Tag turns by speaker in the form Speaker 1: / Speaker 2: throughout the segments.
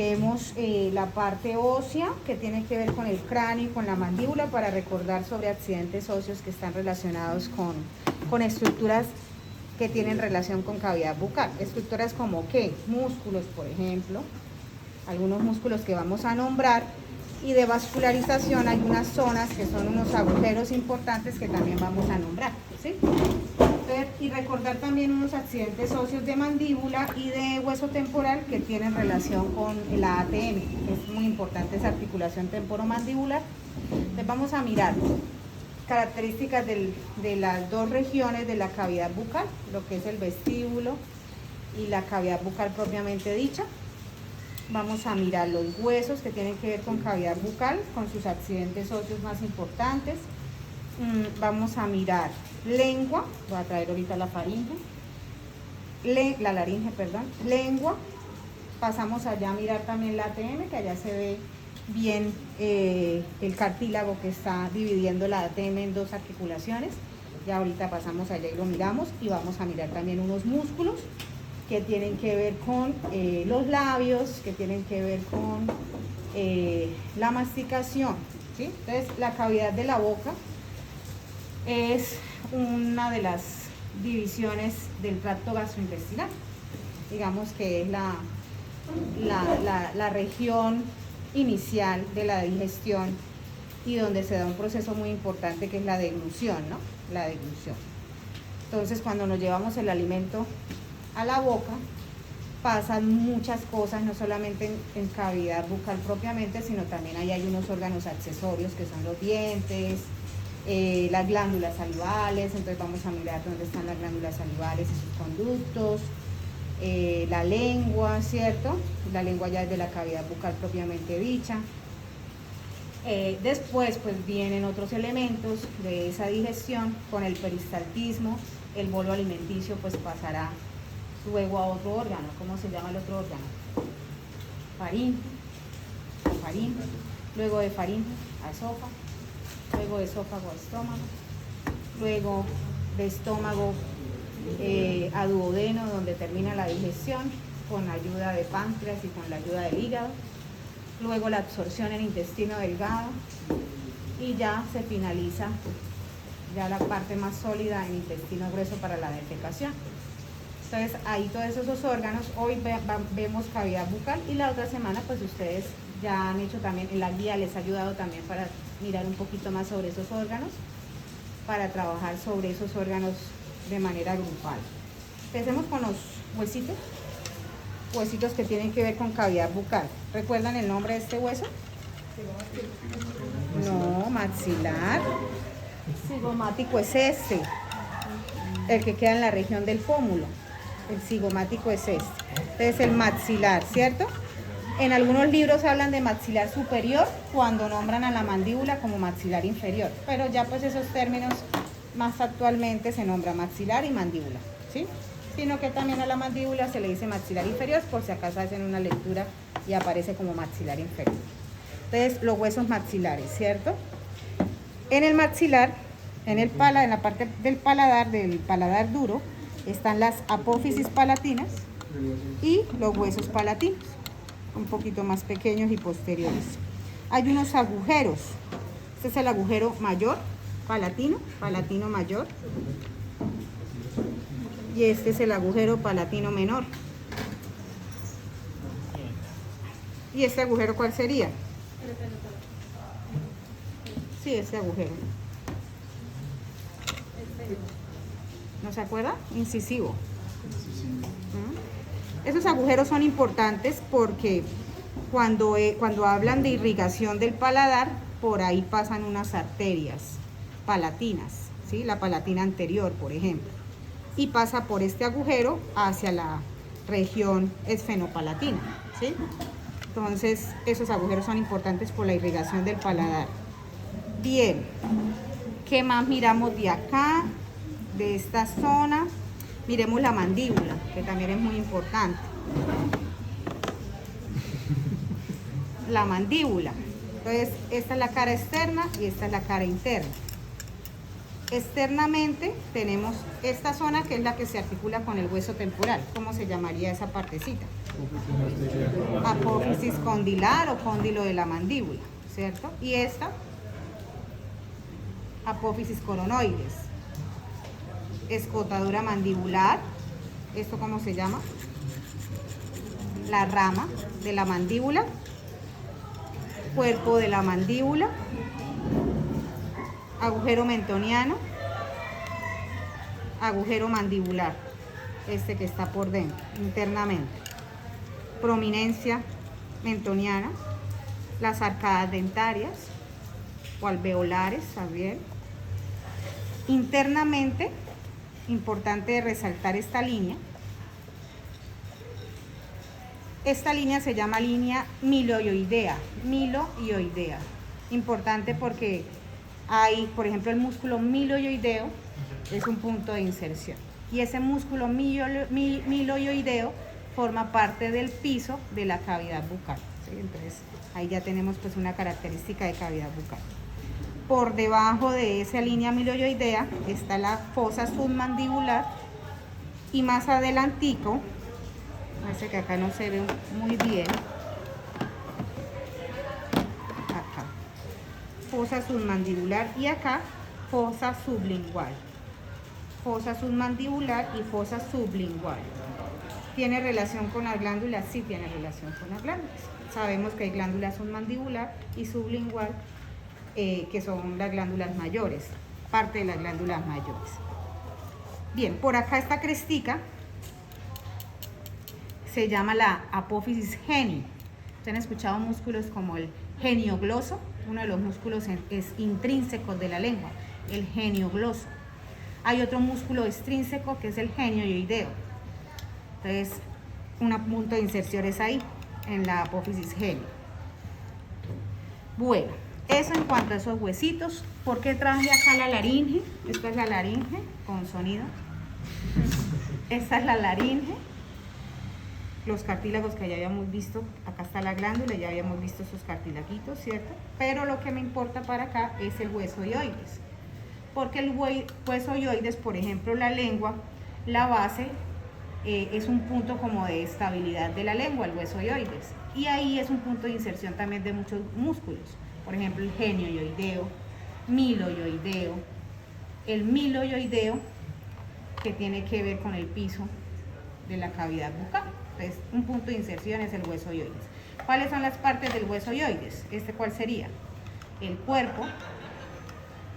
Speaker 1: Vemos la parte ósea que tiene que ver con el cráneo y con la mandíbula para recordar sobre accidentes óseos que están relacionados con estructuras que tienen relación con cavidad bucal. Estructuras como ¿qué? Músculos, por ejemplo, algunos músculos que vamos a nombrar, y de vascularización hay unas zonas que son unos agujeros importantes que también vamos a nombrar, ¿sí? Y recordar también unos accidentes óseos de mandíbula y de hueso temporal que tienen relación con la ATM, que es muy importante esa articulación temporomandibular. Entonces vamos a mirar características de las dos regiones de la cavidad bucal, lo que es el vestíbulo y la cavidad bucal propiamente dicha. Vamos a mirar los huesos que tienen que ver con cavidad bucal, con sus accidentes óseos más importantes. Vamos a mirar lengua, voy a traer ahorita la laringe, lengua. Pasamos allá a mirar también la ATM, que allá se ve bien el cartílago que está dividiendo la ATM en dos articulaciones. Ya ahorita pasamos allá y lo miramos, y vamos a mirar también unos músculos que tienen que ver con los labios, que tienen que ver con la masticación, ¿sí? Entonces, la cavidad de la boca es una de las divisiones del tracto gastrointestinal. Digamos que es la región inicial de la digestión y donde se da un proceso muy importante que es la deglución, ¿no? La deglución. Entonces, cuando nos llevamos el alimento a la boca, pasan muchas cosas, no solamente en cavidad bucal propiamente, sino también ahí hay unos órganos accesorios que son los dientes, las glándulas salivales. Entonces vamos a mirar dónde están las glándulas salivales y sus conductos, la lengua, ¿cierto? La lengua ya es de la cavidad bucal propiamente dicha. Después pues vienen otros elementos de esa digestión con el peristaltismo. El bolo alimenticio pues pasará luego a otro órgano. ¿Cómo se llama el otro órgano? Faringe. Luego de faringe a esófago, luego de esófago a estómago, luego de estómago a duodeno, donde termina la digestión con ayuda de páncreas y con la ayuda del hígado, luego la absorción en intestino delgado, y ya se finaliza ya la parte más sólida en intestino grueso para la defecación. Entonces ahí todos esos órganos. Hoy vemos cavidad bucal, y la otra semana pues ustedes ya han hecho también, en la guía les ha ayudado también para mirar un poquito más sobre esos órganos, para trabajar sobre esos órganos de manera grupal. Empecemos con los huesitos que tienen que ver con cavidad bucal. ¿Recuerdan el nombre de este hueso? No, maxilar. Cigomático es este, el que queda en la región del pómulo. El cigomático es este. Entonces el maxilar, ¿cierto? En algunos libros hablan de maxilar superior cuando nombran a la mandíbula como maxilar inferior, pero ya pues esos términos más actualmente se nombra maxilar y mandíbula, ¿sí? Sino que también a la mandíbula se le dice maxilar inferior, por si acaso hacen una lectura y aparece como maxilar inferior. Entonces los huesos maxilares, ¿cierto? En el maxilar, en la parte del paladar duro, están las apófisis palatinas y los huesos palatinos, un poquito más pequeños y posteriores. Hay unos agujeros. Este es el agujero mayor, palatino mayor. Y este es el agujero palatino menor. ¿Y este agujero cuál sería? Sí, este agujero. ¿No se acuerda? Incisivo. Esos agujeros son importantes porque cuando hablan de irrigación del paladar, por ahí pasan unas arterias palatinas, ¿sí? La palatina anterior, por ejemplo, y pasa por este agujero hacia la región esfenopalatina, ¿sí? Entonces, esos agujeros son importantes por la irrigación del paladar. Bien, ¿qué más miramos de acá, de esta zona? Miremos la mandíbula, que también es muy importante. La mandíbula. Entonces, esta es la cara externa y esta es la cara interna. Externamente tenemos esta zona que es la que se articula con el hueso temporal. ¿Cómo se llamaría esa partecita? Apófisis condilar o cóndilo de la mandíbula, ¿cierto? Y esta, apófisis coronoides. Escotadura mandibular, ¿esto cómo se llama? La rama de la mandíbula. Cuerpo de la mandíbula. Agujero mentoniano. Agujero mandibular, este que está por dentro, internamente. Prominencia mentoniana. Las arcadas dentarias o alveolares también. Internamente, importante resaltar esta línea. Esta línea se llama línea miloioidea, miloioidea. Importante porque hay, por ejemplo, el músculo miloioideo es un punto de inserción. Y ese músculo miloioideo forma parte del piso de la cavidad bucal, ¿sí? Entonces, ahí ya tenemos pues una característica de cavidad bucal. Por debajo de esa línea miloioidea está la fosa submandibular y más adelantico, parece que acá no se ve muy bien, acá, fosa submandibular y acá fosa sublingual. Fosa submandibular y fosa sublingual. ¿Tiene relación con las glándulas? Sí, tiene relación con las glándulas. Sabemos que hay glándula submandibular y sublingual, que son las glándulas mayores, parte de las glándulas mayores. Bien, por acá esta crestica se llama la apófisis geni. Ustedes han escuchado músculos como el geniogloso, uno de los músculos intrínsecos de la lengua, el geniogloso. Hay otro músculo extrínseco que es el genioideo. Entonces, un punto de inserción es ahí, en la apófisis geni. Bueno, eso en cuanto a esos huesitos. ¿Por qué traje acá la laringe? Esta es la laringe con sonido. Esta es la laringe. Los cartílagos que ya habíamos visto, acá está la glándula, ya habíamos visto esos cartilaguitos, ¿cierto? Pero lo que me importa para acá es el hueso oioides. Porque el hueso oioides, por ejemplo, la lengua, la base es un punto como de estabilidad de la lengua, el hueso oioides. Y ahí es un punto de inserción también de muchos músculos. Por ejemplo, el genioideo, miloioideo. El miloioideo, que tiene que ver con el piso de la cavidad bucal. Entonces, un punto de inserción es el hueso oioides. ¿Cuáles son las partes del hueso oioides? ¿Cuál sería? El cuerpo,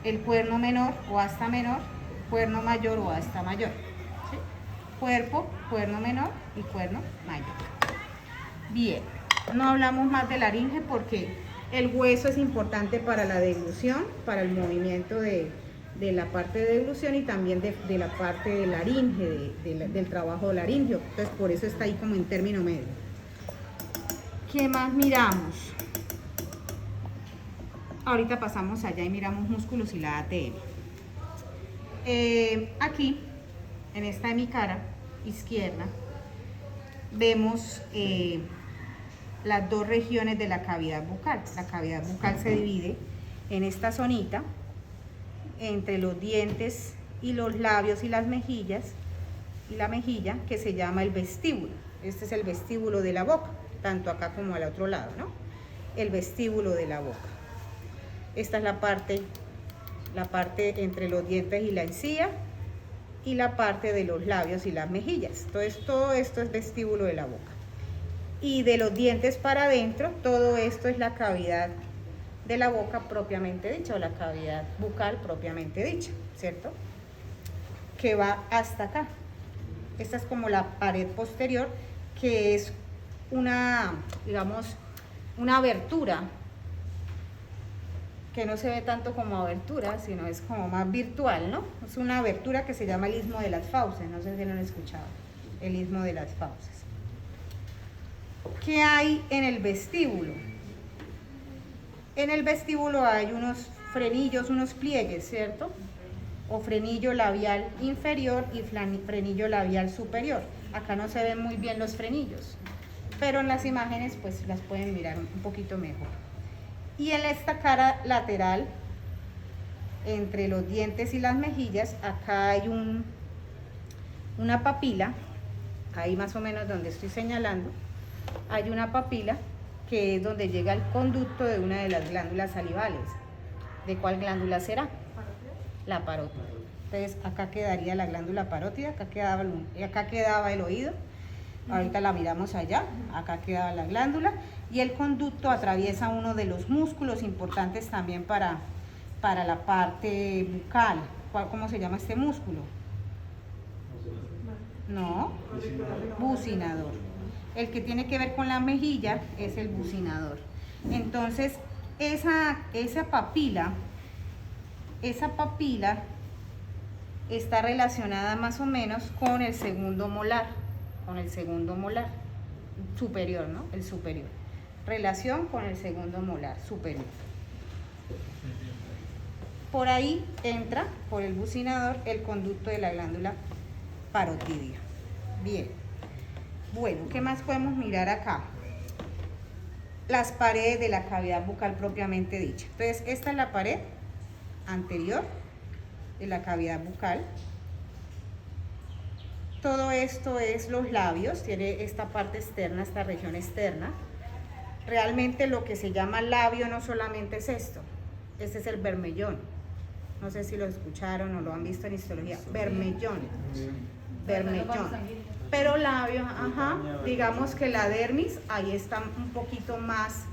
Speaker 1: el cuerno menor o asta menor, cuerno mayor o asta mayor. ¿Sí? Cuerpo, cuerno menor y cuerno mayor. Bien, no hablamos más de laringe porque el hueso es importante para la deglución, para el movimiento de la parte de deglución y también de la parte de laringe, del trabajo laringeo. Entonces, por eso está ahí como en término medio. ¿Qué más miramos? Ahorita pasamos allá y miramos músculos y la ATM. Aquí, en esta de mi cara izquierda, vemos las dos regiones de la cavidad bucal. La cavidad bucal se divide en esta zonita, entre los dientes y los labios y las mejillas, y la mejilla, que se llama el vestíbulo. Este es el vestíbulo de la boca, tanto acá como al otro lado, ¿no? El vestíbulo de la boca. Esta es la parte entre los dientes y la encía y la parte de los labios y las mejillas. Entonces, todo esto es vestíbulo de la boca. Y de los dientes para adentro, todo esto es la cavidad de la boca propiamente dicha, o la cavidad bucal propiamente dicha, ¿cierto? Que va hasta acá. Esta es como la pared posterior, que es una, digamos, una abertura, que no se ve tanto como abertura, sino es como más virtual, ¿no? Es una abertura que se llama el istmo de las fauces, no sé si lo han escuchado, el istmo de las fauces. ¿Qué hay en el vestíbulo? En el vestíbulo hay unos frenillos, unos pliegues, ¿cierto? O frenillo labial inferior y frenillo labial superior. Acá no se ven muy bien los frenillos, pero en las imágenes pues las pueden mirar un poquito mejor. Y en esta cara lateral, entre los dientes y las mejillas, acá hay una papila, ahí más o menos donde estoy señalando, hay una papila que es donde llega el conducto de una de las glándulas salivales. ¿De cuál glándula será? La parótida. Entonces acá quedaría la glándula parótida, acá quedaba el oído. Ahorita la miramos allá, acá quedaba la glándula y el conducto atraviesa uno de los músculos importantes también para la parte bucal. ¿Cómo se llama este músculo? No, bucinador. El que tiene que ver con la mejilla es el bucinador. Entonces, esa papila está relacionada más o menos con el segundo molar, superior, ¿no? El superior. Relación con el segundo molar superior. Por ahí entra, por el bucinador, el conducto de la glándula parotidia. Bien. Bueno, ¿qué más podemos mirar acá? Las paredes de la cavidad bucal propiamente dicha. Entonces, esta es la pared anterior de la cavidad bucal. Todo esto es los labios, tiene esta parte externa, esta región externa. Realmente lo que se llama labio no solamente es esto, este es el bermellón. No sé si lo escucharon o lo han visto en histología. Bermellón. Pero labio, ajá, digamos que la dermis ahí está un poquito más,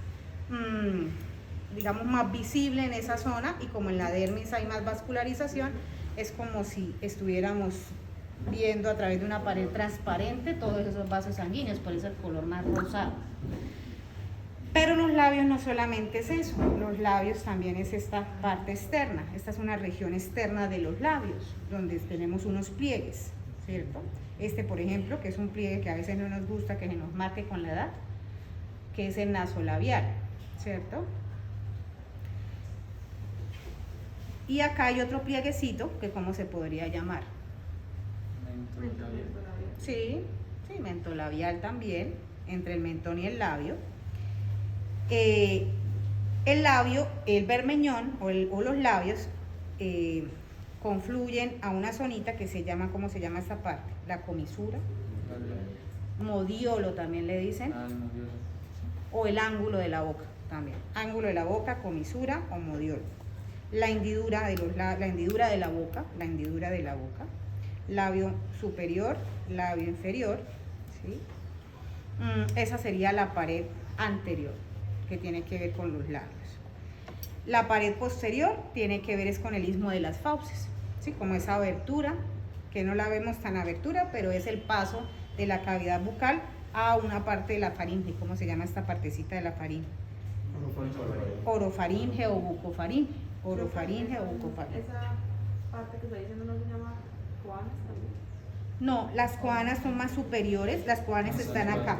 Speaker 1: digamos, más visible en esa zona, y como en la dermis hay más vascularización, es como si estuviéramos viendo a través de una pared transparente todos esos vasos sanguíneos, por eso el color más rosado. Pero los labios no solamente es eso, los labios también es esta parte externa. Esta es una región externa de los labios, donde tenemos unos pliegues, ¿cierto? Este, por ejemplo, que es un pliegue que a veces no nos gusta que se nos marque con la edad, que es el nasolabial, ¿cierto? Y acá hay otro plieguecito, que ¿cómo se podría llamar? Sí, mentolabial también, entre el mentón y el labio. El labio, el bermeñón o los labios confluyen a una zonita que se llama, ¿cómo se llama esta parte? La comisura, modiolo también le dicen, o el ángulo de la boca también, ángulo de la boca, comisura o modiolo. La hendidura de la boca, labio superior, labio inferior, ¿sí? Esa sería la pared anterior, que tiene que ver con los labios. La pared posterior tiene que ver es con el istmo de las fauces, ¿sí? Como esa abertura, que no la vemos tan abertura, pero es el paso de la cavidad bucal a una parte de la faringe. ¿Cómo se llama esta partecita de la faringe? Orofaringe o bucofaringe. Orofaringe o bucofaringe.
Speaker 2: ¿Esa parte que está diciendo no se llama coanas también?
Speaker 1: No, las coanas son más superiores, las coanas están acá.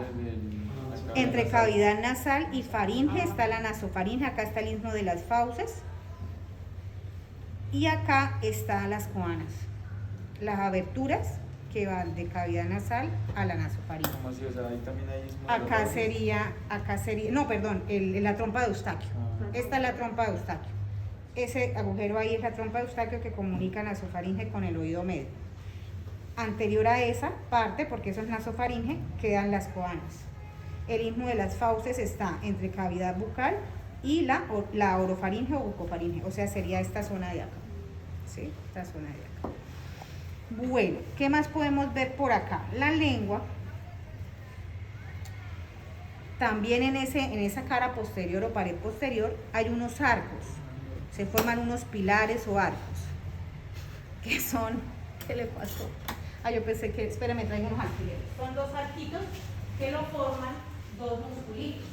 Speaker 1: Entre cavidad nasal y faringe está la nasofaringe, acá está el istmo de las fauces y acá están las coanas, las aberturas que van de cavidad nasal a la nasofaringe.
Speaker 3: ¿Cómo así? O sea, ahí también hay istmo de
Speaker 1: Acá
Speaker 3: los
Speaker 1: sería, no, perdón, la trompa de Eustaquio. Esta es la trompa de Eustaquio. Ese agujero ahí es la trompa de Eustaquio que comunica nasofaringe con el oído medio. Anterior a esa parte, porque eso es nasofaringe, quedan las coanas. El istmo de las fauces está entre cavidad bucal y la orofaringe o bucofaringe, o sea, sería esta zona de acá, ¿sí? Esta zona de acá. Bueno, ¿qué más podemos ver por acá? La lengua, también en esa cara posterior o pared posterior hay unos arcos, se forman unos pilares o arcos, que son, ¿qué le pasó? Yo pensé que, espérame, traigo unos alfileres. Son dos arquitos que lo forman dos musculitos.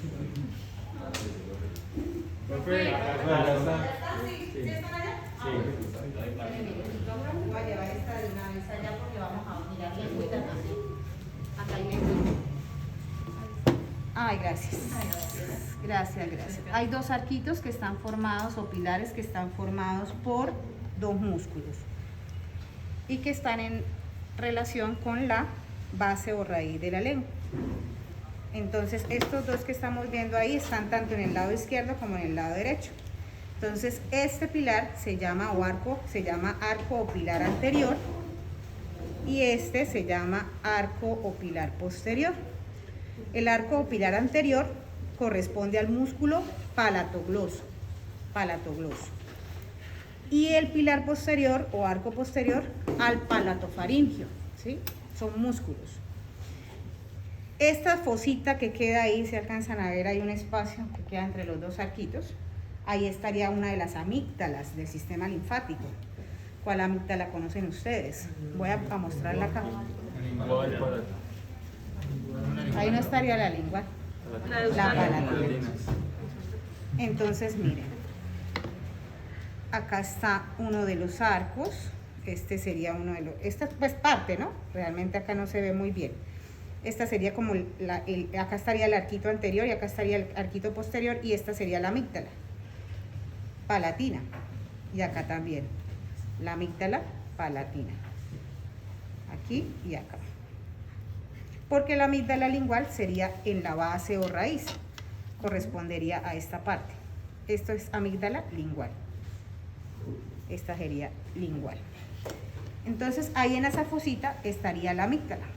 Speaker 3: Profe, acá
Speaker 1: están. ¿Sí están allá?
Speaker 3: Sí.
Speaker 1: Voy a llevar esta de una vez allá porque vamos a mirar lengüita también. Acá hay lengüita. Ay, gracias. Gracias. Hay dos arquitos que están formados, o pilares que están formados por dos músculos y que están en relación con la base o raíz de la lengua. Entonces estos dos que estamos viendo ahí están tanto en el lado izquierdo como en el lado derecho. Entonces este pilar se llama arco o pilar anterior y este se llama arco o pilar posterior. El arco o pilar anterior corresponde al músculo palatogloso, y el pilar posterior o arco posterior al palatofaringio, ¿sí? Son músculos. Esta fosita que queda ahí, se alcanzan a ver, hay un espacio que queda entre los dos arquitos, ahí estaría una de las amígdalas del sistema linfático. ¿Cuál amígdala conocen ustedes? Voy a mostrarla acá. Ahí no estaría la lengua, la palatina. Entonces, miren, acá está uno de los arcos, este sería uno de los, esta pues parte, ¿no? Realmente acá no se ve muy bien. Esta sería como, acá estaría el arquito anterior y acá estaría el arquito posterior y esta sería la amígdala palatina. Y acá también, la amígdala palatina. Aquí y acá. Porque la amígdala lingual sería en la base o raíz, correspondería a esta parte. Esto es amígdala lingual. Esta sería lingual. Entonces ahí en esa fosita estaría la amígdala.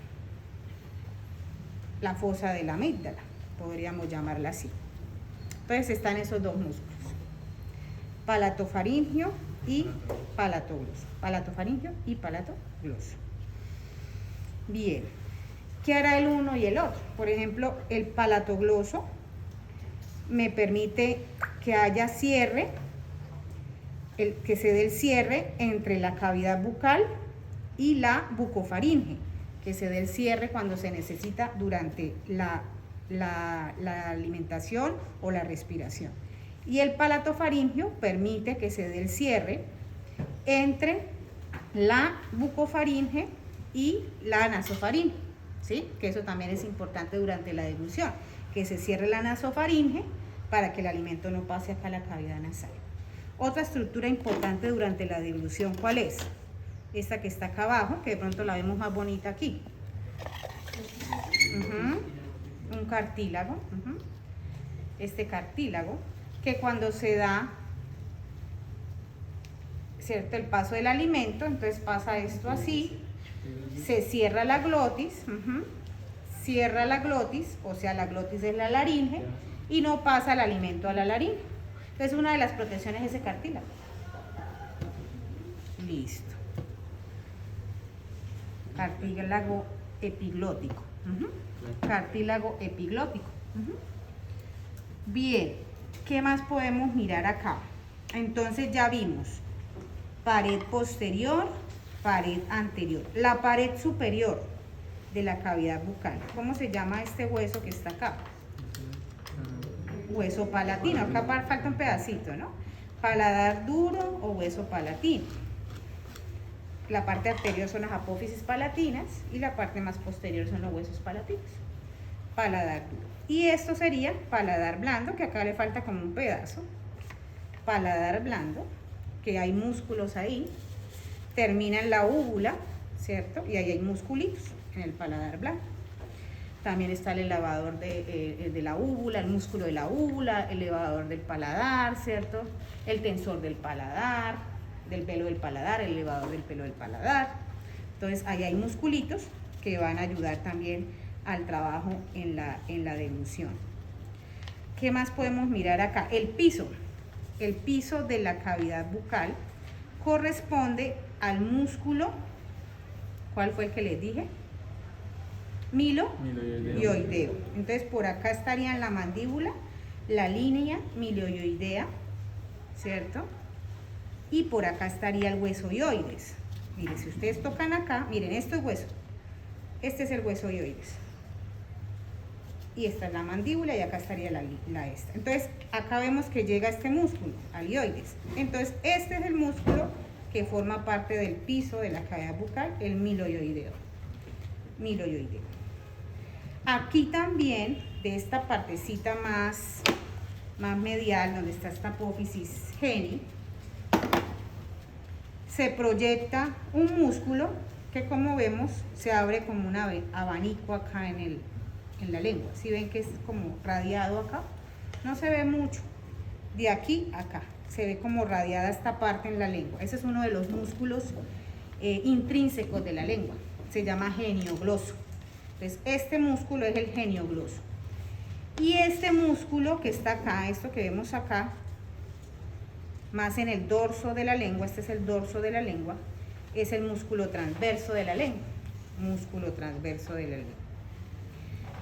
Speaker 1: La fosa de la amígdala, podríamos llamarla así. Entonces están esos dos músculos, palatofaringio y palatogloso. Palatofaringio y palatogloso. Bien, ¿qué hará el uno y el otro? Por ejemplo, el palatogloso me permite que haya cierre, que se dé el cierre entre la cavidad bucal y la bucofaringe, que se dé el cierre cuando se necesita durante la alimentación o la respiración. Y el palatofaringio permite que se dé el cierre entre la bucofaringe y la nasofaringe, ¿sí? Que eso también es importante durante la deglución, que se cierre la nasofaringe para que el alimento no pase acá a la cavidad nasal. Otra estructura importante durante la deglución, ¿cuál es? Esta que está acá abajo, que de pronto la vemos más bonita aquí. Un cartílago. Este cartílago, que cuando se da, ¿cierto?, el paso del alimento, entonces pasa esto así, se cierra la glotis, cierra la glotis, o sea, la glotis es la laringe, y no pasa el alimento a la laringe. Entonces, una de las protecciones es ese cartílago. Listo. Cartílago epiglótico. Cartílago epiglótico. Bien, ¿qué más podemos mirar acá? Entonces ya vimos pared posterior, pared anterior. La pared superior de la cavidad bucal, ¿cómo se llama este hueso que está acá? Hueso palatino. Acá falta un pedacito, ¿no? Paladar duro o hueso palatino. La parte anterior son las apófisis palatinas y la parte más posterior son los huesos palatinos. Paladar duro. Y esto sería paladar blando, que acá le falta como un pedazo. Paladar blando, que hay músculos ahí. Termina en la úvula, ¿cierto? Y ahí hay musculitos en el paladar blando. También está el elevador de la úvula, el músculo de la úvula, el elevador del paladar, ¿cierto? El tensor del paladar, del pelo del paladar, el elevador del pelo del paladar. Entonces ahí hay musculitos que van a ayudar también al trabajo en la deglución. ¿Qué más podemos mirar acá? El piso de la cavidad bucal corresponde al músculo, ¿cuál fue el que les dije? Miloioideo. Entonces por acá estarían la mandíbula, la línea miloioidea, ¿cierto? Y por acá estaría el hueso ioides. Miren, si ustedes tocan acá, miren, esto es hueso. Este es el hueso ioides. Y esta es la mandíbula y acá estaría la esta. Entonces acá vemos que llega este músculo, al ioides. Entonces este es el músculo que forma parte del piso de la cavidad bucal, el miloioideo. Aquí también, de esta partecita más medial, donde está esta apófisis geni, se proyecta un músculo que, como vemos, se abre como un abanico acá en la lengua. ¿Sí ven que es como radiado acá? No se ve mucho. De aquí a acá se ve como radiada esta parte en la lengua. Ese es uno de los músculos intrínsecos de la lengua. Se llama geniogloso. Entonces, este músculo es el geniogloso. Y este músculo que está acá, esto que vemos acá, más en el dorso de la lengua, este es el dorso de la lengua, es el músculo transverso de la lengua. Músculo transverso de la lengua.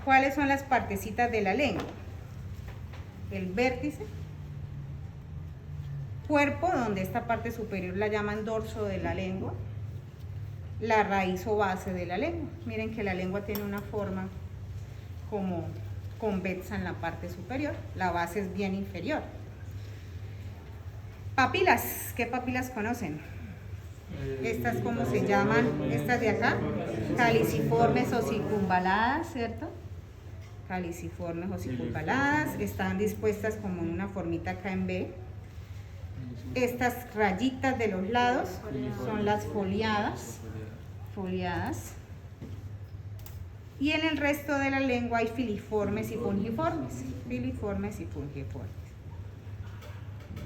Speaker 1: ¿Cuáles son las partecitas de la lengua? El vértice, cuerpo, donde esta parte superior la llaman dorso de la lengua, la raíz o base de la lengua. Miren que la lengua tiene una forma como convexa en la parte superior, la base es bien inferior. Papilas, ¿qué papilas conocen? Estas, ¿cómo se llaman? Estas de acá, caliciformes o circunvaladas, ¿cierto? Caliciformes o circunvaladas, están dispuestas como en una formita acá en B. Estas rayitas de los lados son las foliadas, y en el resto de la lengua hay filiformes y fungiformes,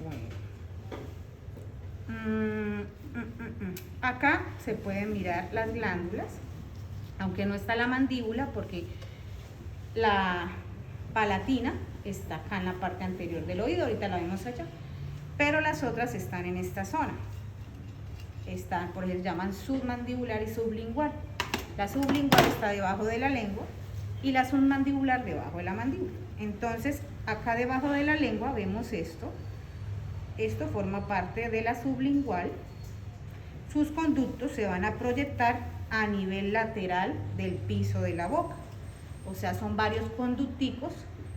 Speaker 1: Bueno. Acá se pueden mirar las glándulas, aunque no está la mandíbula porque la palatina está acá en la parte anterior del oído, ahorita la vemos allá, pero las otras están en esta zona. Están, por ejemplo, llaman submandibular y sublingual. La sublingual está debajo de la lengua y la submandibular debajo de la mandíbula. Entonces, acá debajo de la lengua vemos esto. Esto forma parte de la sublingual. Sus conductos se van a proyectar a nivel lateral del piso de la boca. O sea, son varios conducticos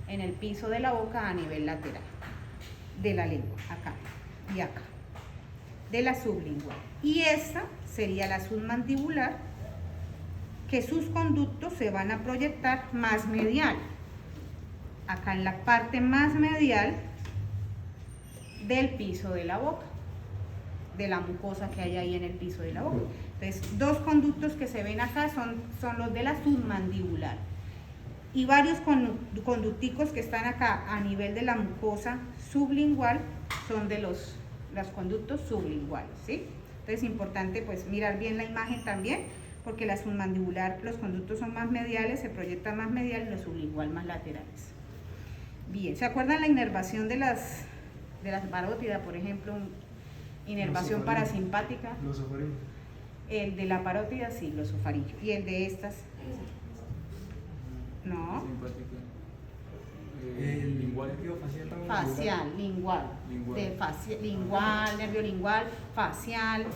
Speaker 1: en el piso de la boca a nivel lateral de la lengua, acá y acá, de la sublingual. Y esta sería la submandibular, que sus conductos se van a proyectar más medial, acá en la parte más medial del piso de la boca, de la mucosa que hay ahí en el piso de la boca. Entonces, dos conductos que se ven acá son los de la submandibular. Y varios conducticos que están acá a nivel de la mucosa sublingual son de los conductos sublinguales, ¿sí? Entonces es importante pues mirar bien la imagen también, porque la submandibular, los conductos son más mediales, se proyecta más medial, y los sublingual más laterales. Bien, ¿se acuerdan la inervación de las parótidas, por ejemplo, inervación parasimpática?
Speaker 4: Los ofarillos.
Speaker 1: El de la parótida, sí, los ofarillos. ¿Y el de estas? No.
Speaker 4: El lingual,
Speaker 1: Facial, lingual. Lingual, nervio lingual, facial,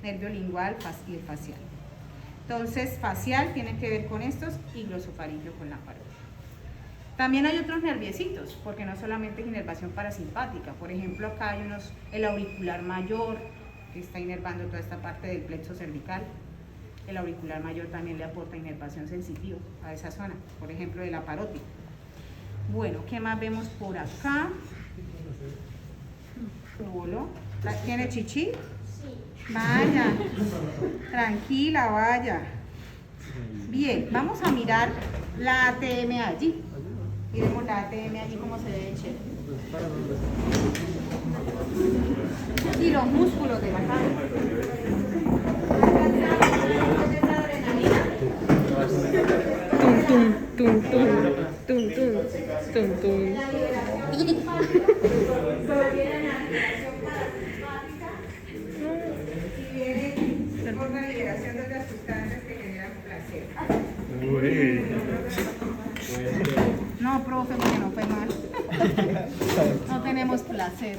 Speaker 1: nervio lingual y el facial. Entonces, facial tiene que ver con estos y glosofaringio con la parótida. También hay otros nerviecitos, porque no solamente es inervación parasimpática. Por ejemplo, acá hay el auricular mayor, que está inervando toda esta parte del plexo cervical. El auricular mayor también le aporta inervación sensitiva a esa zona, por ejemplo, de la parótida. Bueno, ¿qué más vemos por acá? Solo. ¿Tiene chichi? Sí. Vaya, tranquila, vaya. Bien, vamos a mirar la ATM allí. Miremos la ATM allí cómo se ve chévere. Y los músculos de la cara.
Speaker 5: Tum, tum, tum, tum, tum, tum, tum.
Speaker 1: Y viene por la liberación de otras sustancias que generan placer. No, profe, porque no fue mal. No tenemos placer.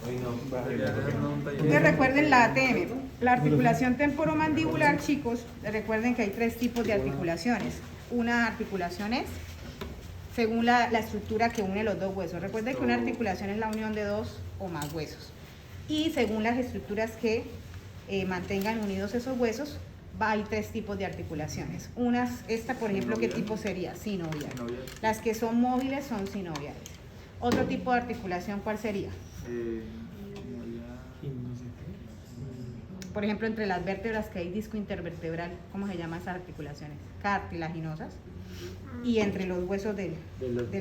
Speaker 1: Entonces recuerden la ATM, la articulación temporomandibular, chicos. Recuerden que hay tres tipos de articulaciones. Una articulación es según la estructura que une los dos huesos. Recuerden que una articulación es la unión de dos o más huesos. Y según las estructuras que mantengan unidos esos huesos, hay tres tipos de articulaciones. Esta, por ejemplo, ¿qué tipo sería? Sinovial. Las que son móviles son sinoviales. Otro tipo de articulación, ¿cuál sería? Por ejemplo, entre las vértebras que hay disco intervertebral, ¿cómo se llaman esas articulaciones? Cartilaginosas. Y entre los huesos de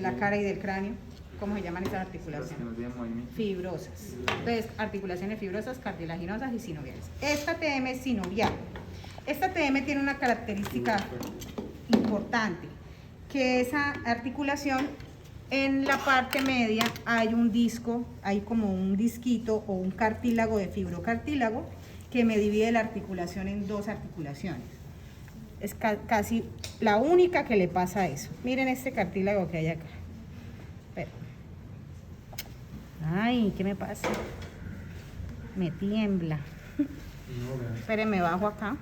Speaker 1: la cara y del cráneo, ¿cómo se llaman esas articulaciones? Fibrosas. Entonces, articulaciones fibrosas, cartilaginosas y sinoviales. Esta TM es sinovial. Esta TM tiene una característica importante, que esa articulación en la parte media hay un disco, hay como un disquito o un cartílago de fibrocartílago que me divide la articulación en dos articulaciones. Es casi la única que le pasa eso. Miren este cartílago que hay acá. Espera. Ay, ¿qué me pasa? Me tiembla. Espérenme, bajo acá.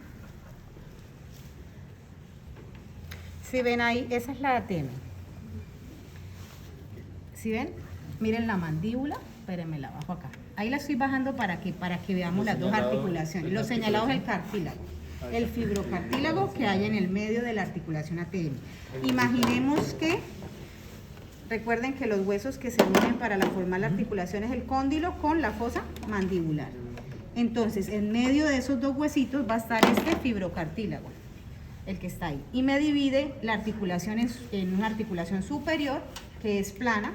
Speaker 1: Si ven ahí, esa es la ATM. ¿Sí ven? Miren la mandíbula. Espérenme, la bajo acá. Ahí la estoy bajando para que veamos las dos articulaciones. Lo señalado es el cartílago. El fibrocartílago que hay en el medio de la articulación ATM. Imaginemos que, recuerden que los huesos que se unen para formar la articulación es el cóndilo con la fosa mandibular. Entonces, en medio de esos dos huesitos va a estar este fibrocartílago, el que está ahí. Y me divide la articulación en una articulación superior, que es plana,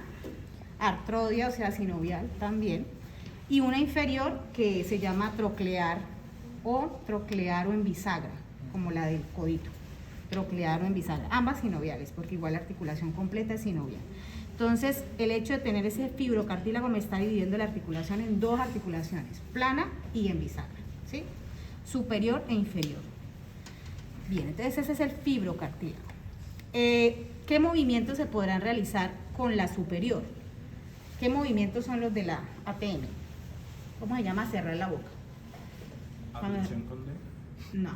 Speaker 1: artrodia, o sea, sinovial también, y una inferior que se llama troclear o en bisagra, como la del codito, troclear o en bisagra, ambas sinoviales, porque igual la articulación completa es sinovial. Entonces, el hecho de tener ese fibrocartílago me está dividiendo la articulación en dos articulaciones, plana y en bisagra, ¿sí? Superior e inferior. Bien, entonces ese es el fibrocartílago. ¿Qué movimientos se podrán realizar con la superior? ¿Qué movimientos son los de la ATM? ¿Cómo se llama? Cerrar la boca.
Speaker 3: Abducción con D.
Speaker 1: No.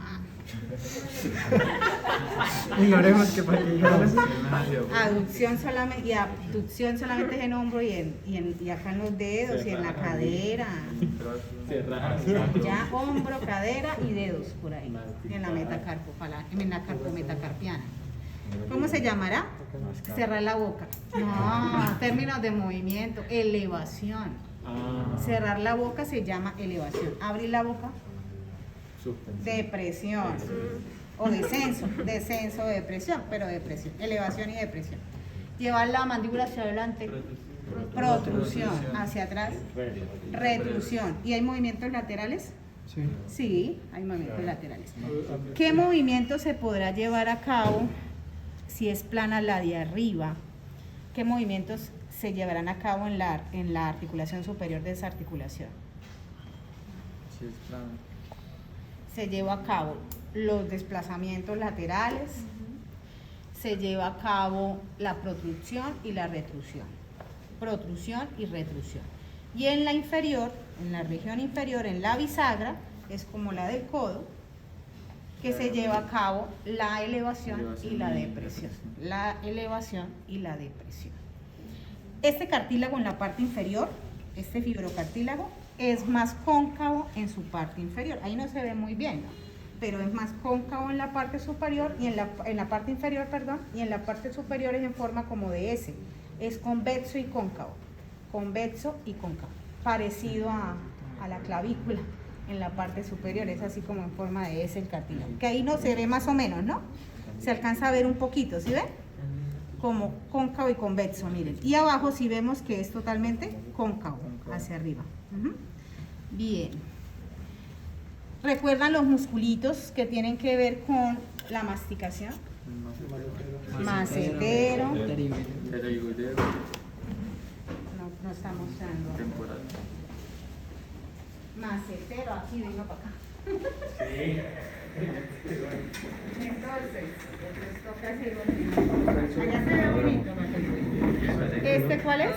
Speaker 4: Ignoremos que para que
Speaker 1: Aducción solamente y abducción solamente es en hombro y acá en los dedos y en la cadera. Ya hombro, cadera y dedos por ahí. En la metacarpometacarpiana. ¿Cómo se llamará? Cerrar la boca. No, términos de movimiento. Elevación. Cerrar la boca se llama elevación. Abrir la boca. Depresión. O descenso. Descenso de depresión, pero depresión. Elevación y depresión. Llevar la mandíbula hacia adelante. Protrusión. Hacia atrás. Retrusión. ¿Y hay movimientos laterales?
Speaker 4: Sí.
Speaker 1: Sí, hay movimientos laterales. ¿Qué movimiento se podrá llevar a cabo si es plana la de arriba? ¿Qué movimientos se llevarán a cabo en la articulación superior de esa articulación?
Speaker 3: Sí, es plano.
Speaker 1: Se lleva a cabo los desplazamientos laterales, se lleva a cabo la protrusión y la retrusión. Protrusión y retrusión. Y en la inferior, en la región inferior, en la bisagra, es como la del codo, que se lleva a cabo la elevación y la depresión. La elevación y la depresión. Este cartílago en la parte inferior, este fibrocartílago, es más cóncavo en su parte inferior. Ahí no se ve muy bien, ¿no? Pero es más cóncavo en la parte superior y en la parte inferior, perdón, y en la parte superior es en forma como de S. Es convexo y cóncavo. Convexo y cóncavo. Parecido a la clavícula en la parte superior, es así como en forma de S el cartílago. Que ahí no se ve más o menos, ¿no? Se alcanza a ver un poquito, ¿sí ven? Como cóncavo y convexo, miren. Y abajo sí vemos que es totalmente cóncavo, hacia arriba. Bien. ¿Recuerdan los musculitos que tienen que ver con la masticación? Macetero.
Speaker 3: Pterygoideo.
Speaker 1: No está mostrando.
Speaker 3: Temporal.
Speaker 1: Macetero, aquí, venga para acá. Entonces, les toca hacer allá se ve bonito. ¿Este cuál es?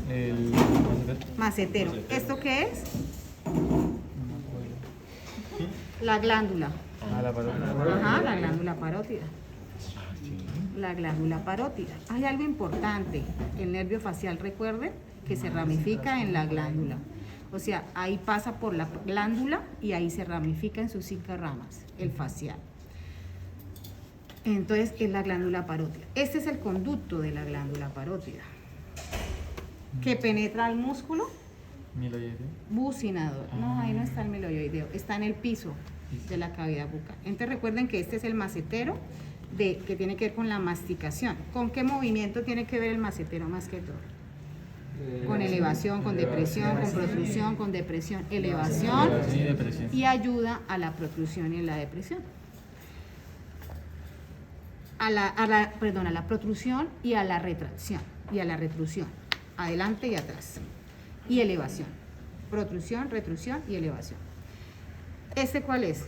Speaker 4: El
Speaker 1: Macetero. ¿Esto qué es? La glándula.
Speaker 4: la parótida.
Speaker 1: Ajá, la glándula parótida. La glándula parótida. Hay algo importante. El nervio facial, recuerden, que se ramifica en la glándula. O sea, ahí pasa por la glándula y ahí se ramifica en sus 5 ramas, el facial. Entonces, es la glándula parótida. Este es el conducto de la glándula parótida, que penetra al músculo
Speaker 4: Miloideo.
Speaker 1: bucinador. No, ahí no está el miloioideo, está en el piso de la cavidad bucal. Entonces, recuerden que este es el macetero, que tiene que ver con la masticación. ¿Con qué movimiento tiene que ver el macetero más que todo? Con elevación, con depresión, con protrusión, con depresión, elevación
Speaker 4: Sí, depresión.
Speaker 1: y ayuda a la protrusión y a la depresión. A la protrusión y a la retracción y a la retrusión, adelante y atrás. Y elevación. Protrusión, retrusión y elevación. ¿Este cuál es?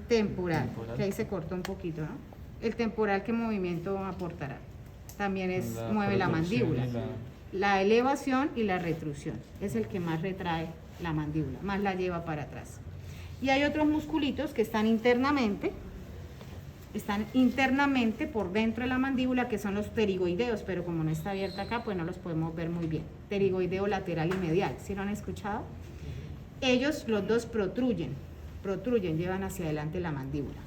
Speaker 1: Temporal, que ahí se cortó un poquito, ¿no? El temporal, ¿qué movimiento aportará? También mueve la
Speaker 4: protrusión
Speaker 1: mandíbula.
Speaker 4: y
Speaker 1: La elevación y la retrusión es el que más retrae la mandíbula, más la lleva para atrás. Y hay otros musculitos que están internamente por dentro de la mandíbula, que son los pterigoideos, pero como no está abierta acá, pues no los podemos ver muy bien. Pterigoideo lateral y medial, ¿sí lo han escuchado? Ellos, los dos, protruyen, llevan hacia adelante la mandíbula.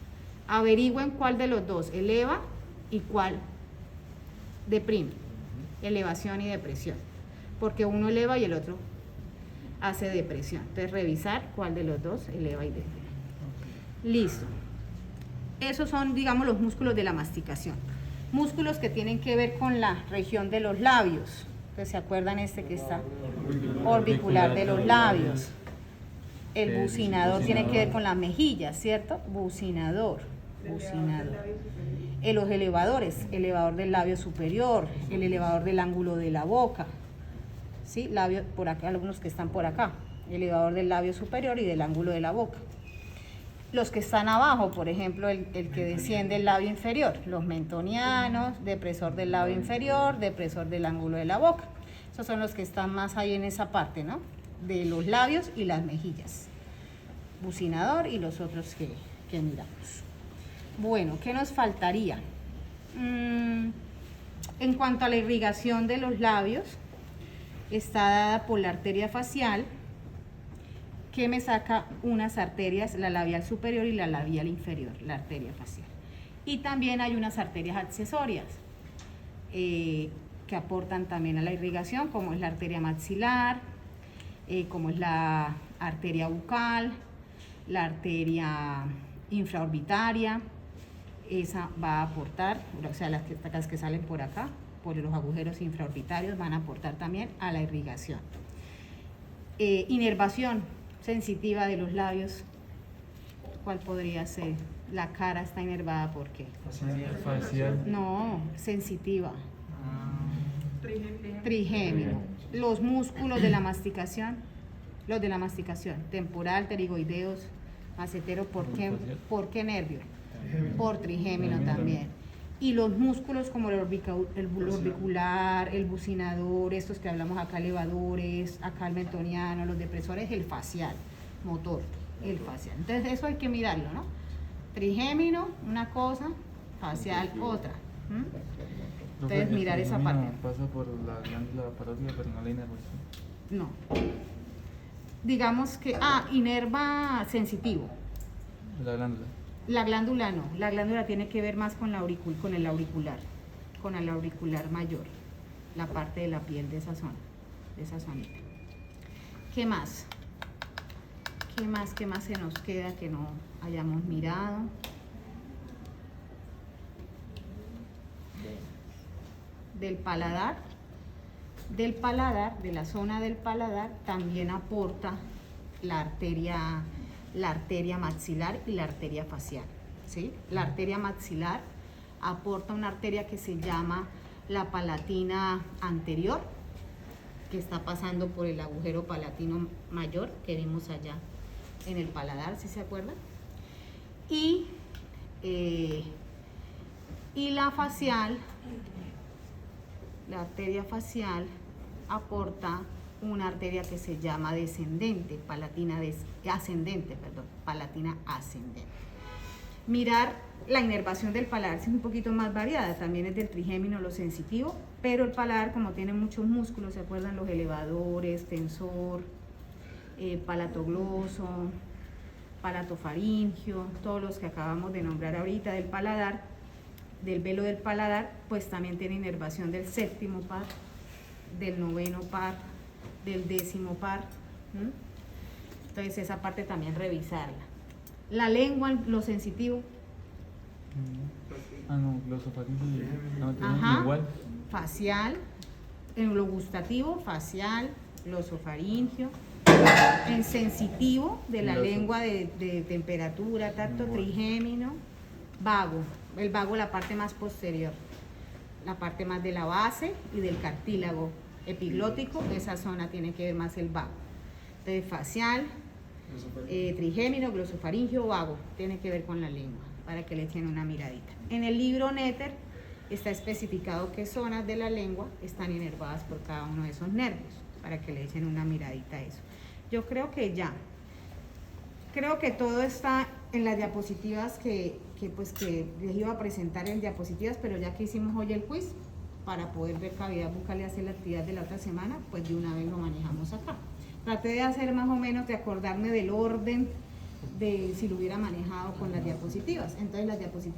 Speaker 1: Averigüen cuál de los dos eleva y cuál deprime. Elevación y depresión, porque uno eleva y el otro hace depresión. Entonces, revisar cuál de los dos eleva y deprime. Listo. Esos son, digamos, los músculos de la masticación. Músculos que tienen que ver con la región de los labios. Entonces, ¿se acuerdan este que está? Orbicular de los labios. El bucinador tiene que ver con las mejillas, ¿cierto? Bucinador. Los elevadores, elevador del labio superior, el elevador del ángulo de la boca, ¿sí? Labio por acá, algunos que están por acá, elevador del labio superior y del ángulo de la boca. Los que están abajo, por ejemplo, el que desciende el labio inferior, los mentonianos, depresor del labio inferior, depresor del ángulo de la boca. Esos son los que están más ahí en esa parte, ¿no? De los labios y las mejillas. Bucinador y los otros que miramos. Bueno, ¿qué nos faltaría? En cuanto a la irrigación de los labios, está dada por la arteria facial, que me saca unas arterias, la labial superior y la labial inferior, la arteria facial. Y también hay unas arterias accesorias que aportan también a la irrigación, como es la arteria maxilar, como es la arteria bucal, la arteria infraorbitaria. Esa va a aportar, o sea, las que salen por acá, por los agujeros infraorbitarios, van a aportar también a la irrigación. Inervación sensitiva de los labios, ¿cuál podría ser? La cara está inervada, ¿por qué?
Speaker 4: facial.
Speaker 1: No, sensitiva. Trigémino. Los músculos de la masticación, temporal, pterigoideos, macetero, ¿por qué nervio? Por trigémino también. Y los músculos como el orbicular, el bucinador, estos que hablamos acá, elevadores, acá el mentoniano, los depresores, el facial, motor, el facial. Entonces eso hay que mirarlo, ¿no? Trigémino, una cosa, facial, otra. Entonces mirar esa parte.
Speaker 4: Pasa por la glándula parótida, pero no la inervación.
Speaker 1: No. Digamos que, inerva sensitivo.
Speaker 4: La glándula.
Speaker 1: La glándula no, la glándula tiene que ver más con el auricular mayor, la parte de la piel de esa zona, de esa zonita. ¿Qué más? ¿Qué más se nos queda que no hayamos mirado? Del paladar, de la zona del paladar, también aporta la arteria maxilar y la arteria facial, ¿sí? La arteria maxilar aporta una arteria que se llama la palatina anterior, que está pasando por el agujero palatino mayor que vimos allá en el paladar, ¿sí se acuerdan? Y la facial, la arteria facial aporta una arteria que se llama descendente, palatina ascendente. Mirar la inervación del paladar es un poquito más variada, también es del trigémino, lo sensitivo, pero el paladar, como tiene muchos músculos, ¿se acuerdan? Los elevadores, tensor, palatogloso, palatofaringio, todos los que acabamos de nombrar ahorita del paladar, del velo del paladar, pues también tiene inervación del séptimo par, del noveno par, del décimo par. Entonces esa parte también revisarla. La lengua, lo sensitivo.
Speaker 4: No, glosofaringio. No,
Speaker 1: Ajá.
Speaker 4: igual.
Speaker 1: Facial, en lo gustativo, facial, glosofaringio, en sensitivo, de la lengua de temperatura, tacto, trigémino, vago, el vago la parte más posterior, la parte más de la base y del cartílago epiglótico, esa zona tiene que ver más el vago. Entonces facial, trigémino, glosofaringio, vago, tiene que ver con la lengua, para que le echen una miradita. En el libro Netter está especificado qué zonas de la lengua están inervadas por cada uno de esos nervios, para que le echen una miradita a eso. Yo creo que ya, creo que todo está en las diapositivas que les iba a presentar en diapositivas, pero ya que hicimos hoy el quiz, para poder ver cavidad bucal y hacer la actividad de la otra semana, pues de una vez lo manejamos acá. Traté de hacer más o menos, de acordarme del orden de si lo hubiera manejado con las diapositivas. Entonces las diapositivas